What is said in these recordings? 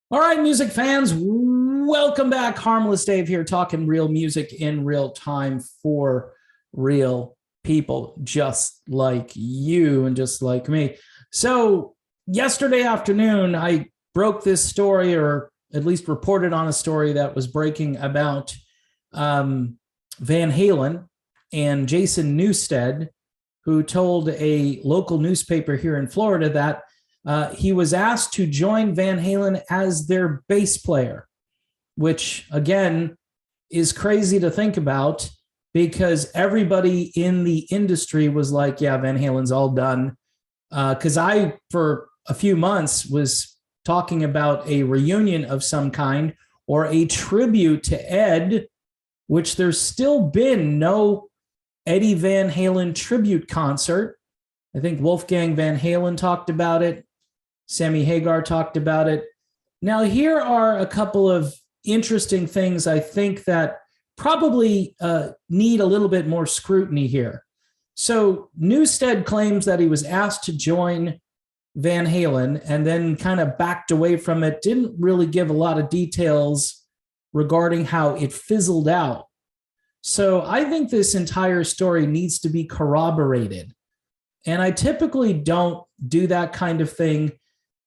All right, music fans, welcome back. Harmless Dave here, talking real music in real time for real people just like you and just like me. So, yesterday afternoon, I broke this story, or at least reported on a story that was breaking about Van Halen and Jason Newsted, who told a local newspaper here in Florida that he was asked to join Van Halen as their bass player, which, again, is crazy to think about because everybody in the industry was like, yeah, Van Halen's all done. Because I, for a few months, was talking about a reunion of some kind or a tribute to Ed, which there's still been no Eddie Van Halen tribute concert. I think Wolfgang Van Halen talked about it. Sammy Hagar talked about it. Now, here are a couple of interesting things I think that probably need a little bit more scrutiny here. So Newsted claims that he was asked to join Van Halen and then kind of backed away from it, didn't really give a lot of details regarding how it fizzled out. So I think this entire story needs to be corroborated. And I typically don't do that kind of thing.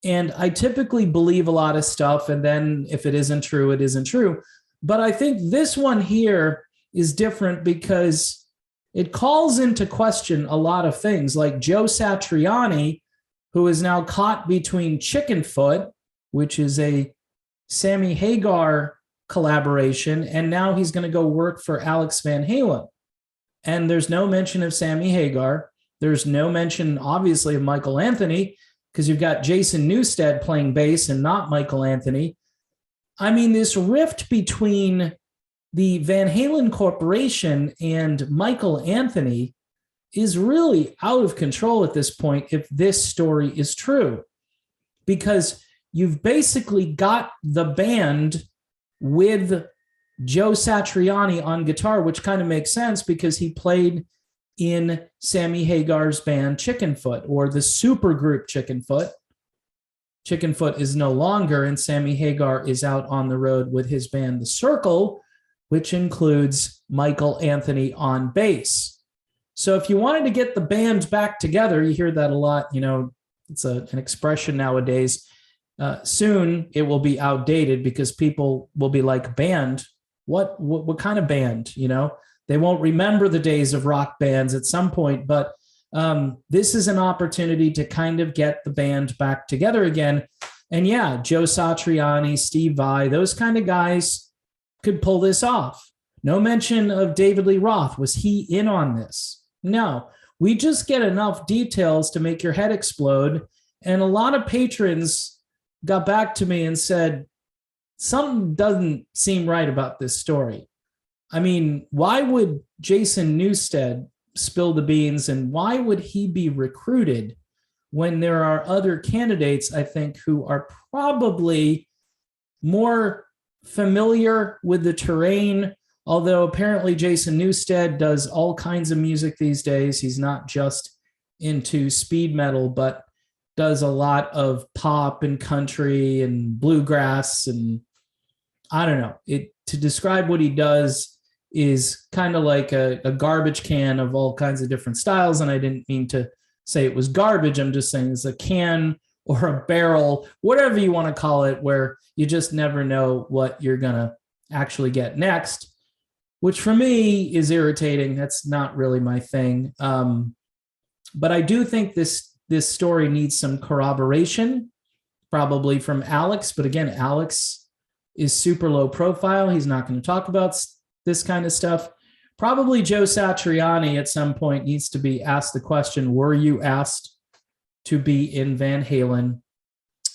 And I typically believe a lot of stuff, and then if it isn't true, it isn't true. But I think this one here is different because it calls into question a lot of things, like Joe Satriani, who is now caught between Chicken Foot, which is a Sammy Hagar collaboration, and now he's going to go work for Alex Van Halen. And there's no mention of Sammy Hagar. There's no mention, obviously, of Michael Anthony, because you've got Jason Newsted playing bass and not Michael Anthony. I mean, this rift between the Van Halen Corporation and Michael Anthony is really out of control at this point if this story is true, because you've basically got the band with Joe Satriani on guitar, which kind of makes sense because he played in Sammy Hagar's band Chicken Foot, or the supergroup Chicken Foot. Chicken Foot is no longer, and Sammy Hagar is out on the road with his band The Circle, which includes Michael Anthony on bass. So if you wanted to get the band back together, you hear that a lot, it's an expression nowadays. Soon it will be outdated because people will be like, band? What kind of band, They won't remember the days of rock bands at some point, but this is an opportunity to kind of get the band back together again. And yeah, Joe Satriani, Steve Vai, those kind of guys could pull this off. No mention of David Lee Roth. Was he in on this? No. We just get enough details to make your head explode. And a lot of patrons got back to me and said, something doesn't seem right about this story. I mean, why would Jason Newsted spill the beans, and why would he be recruited when there are other candidates, I think, who are probably more familiar with the terrain, although apparently Jason Newsted does all kinds of music these days. He's not just into speed metal, but does a lot of pop and country and bluegrass, and I don't know. To describe what he does is kind of like a garbage can of all kinds of different styles. And I didn't mean to say it was garbage. I'm just saying it's a can or a barrel, whatever you want to call it, where you just never know what you're going to actually get next, which for me is irritating. That's not really my thing. But I do think this story needs some corroboration, probably from Alex. But again, Alex is super low profile. He's not going to talk about this kind of stuff. Probably Joe Satriani at some point needs to be asked the question, were you asked to be in Van Halen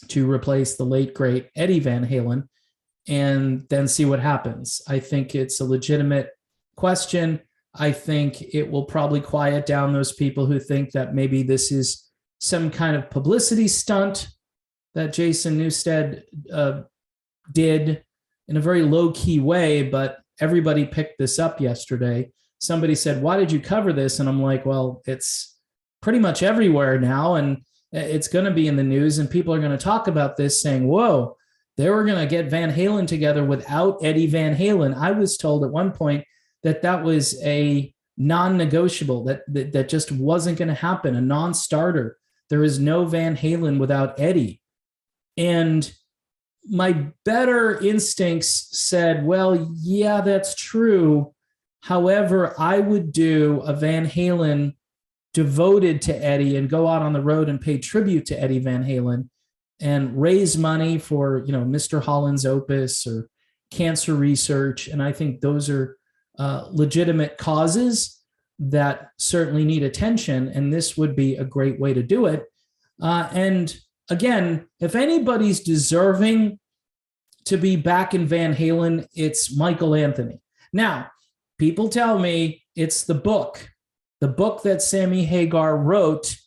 to replace the late, great Eddie Van Halen? And then see what happens. I think it's a legitimate question. I think it will probably quiet down those people who think that maybe this is some kind of publicity stunt that Jason Newsted did in a very low-key way, but everybody picked this up yesterday. Somebody said, why did you cover this? And I'm like, well, it's pretty much everywhere now, and it's going to be in the news, and people are going to talk about this saying, whoa, they were going to get Van Halen together without Eddie Van Halen. I was told at one point that that was a non-negotiable, that just wasn't going to happen, a non-starter. There is no Van Halen without Eddie. And my better instincts said, well, yeah, that's true. However, I would do a Van Halen devoted to Eddie and go out on the road and pay tribute to Eddie Van Halen and raise money for, Mr. Holland's Opus or cancer research. And I think those are legitimate causes that certainly need attention. And this would be a great way to do it. And again, if anybody's deserving to be back in Van Halen, it's Michael Anthony. Now, people tell me it's the book that Sammy Hagar wrote,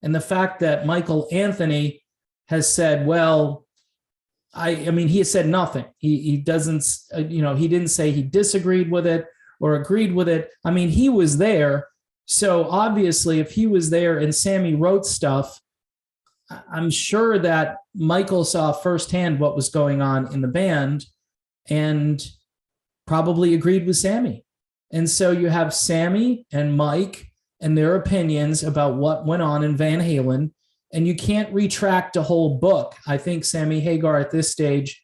and the fact that Michael Anthony has said, well, I mean, he has said nothing. He doesn't, he didn't say he disagreed with it or agreed with it. I mean, he was there. So obviously, if he was there and Sammy wrote stuff, I'm sure that Michael saw firsthand what was going on in the band and probably agreed with Sammy. And so you have Sammy and Mike and their opinions about what went on in Van Halen, and you can't retract a whole book. I think Sammy Hagar at this stage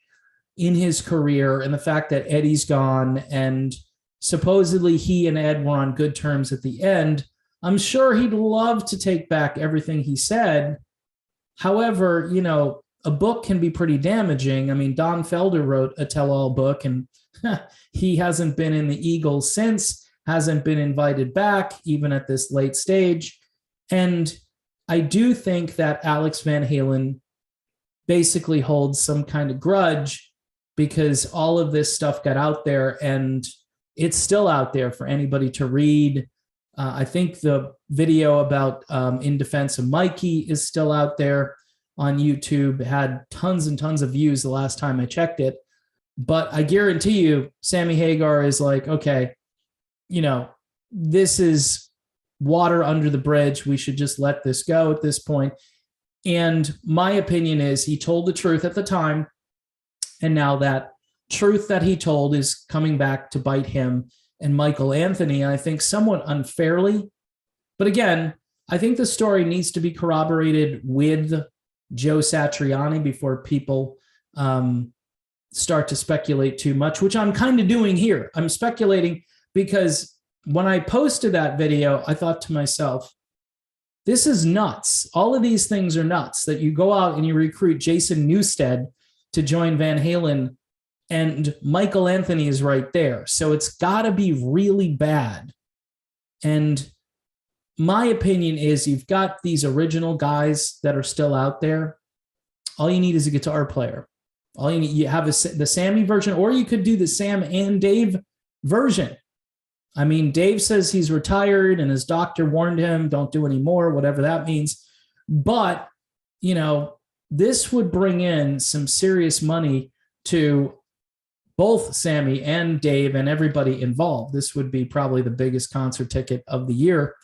in his career, and the fact that Eddie's gone and supposedly he and Ed were on good terms at the end, I'm sure he'd love to take back everything he said. However, a book can be pretty damaging. I mean, Don Felder wrote a tell-all book, and he hasn't been in the Eagles since, hasn't been invited back, even at this late stage. And I do think that Alex Van Halen basically holds some kind of grudge because all of this stuff got out there, and it's still out there for anybody to read. I think the video about In Defense of Mikey is still out there on YouTube. It had tons and tons of views the last time I checked it. But I guarantee you, Sammy Hagar is like, okay, this is water under the bridge. We should just let this go at this point. And my opinion is he told the truth at the time. And now that truth that he told is coming back to bite him and Michael Anthony, I think somewhat unfairly. But again, I think the story needs to be corroborated with Joe Satriani before people start to speculate too much, which I'm kind of doing here. I'm speculating because when I posted that video, I thought to myself, this is nuts. All of these things are nuts, that you go out and you recruit Jason Newsted to join Van Halen, and Michael Anthony is right there. So it's got to be really bad. And my opinion is you've got these original guys that are still out there. All you need is a guitar player. All you need, you have the Sammy version, or you could do the Sam and Dave version. I mean, Dave says he's retired and his doctor warned him, don't do any more, whatever that means. But, this would bring in some serious money to both Sammy and Dave and everybody involved. This would be probably the biggest concert ticket of the year.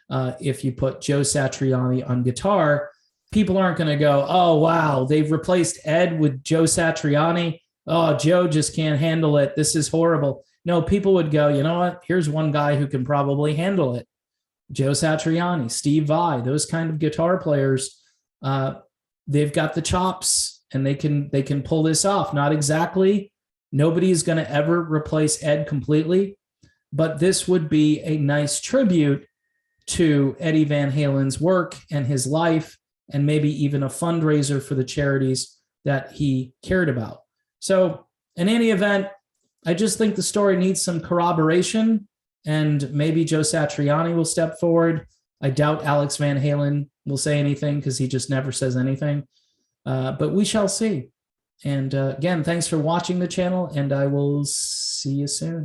If you put Joe Satriani on guitar, people aren't going to go, oh, wow, they've replaced Ed with Joe Satriani. Oh, Joe just can't handle it. This is horrible. No, people would go, you know what? Here's one guy who can probably handle it. Joe Satriani, Steve Vai, those kind of guitar players, they've got the chops and they can pull this off. Not exactly. Nobody is going to ever replace Ed completely, but this would be a nice tribute to Eddie Van Halen's work and his life, and maybe even a fundraiser for the charities that he cared about. So in any event, I just think the story needs some corroboration, and maybe Joe Satriani will step forward. I doubt Alex Van Halen will say anything because he just never says anything. But we shall see. And again, thanks for watching the channel, and I will see you soon.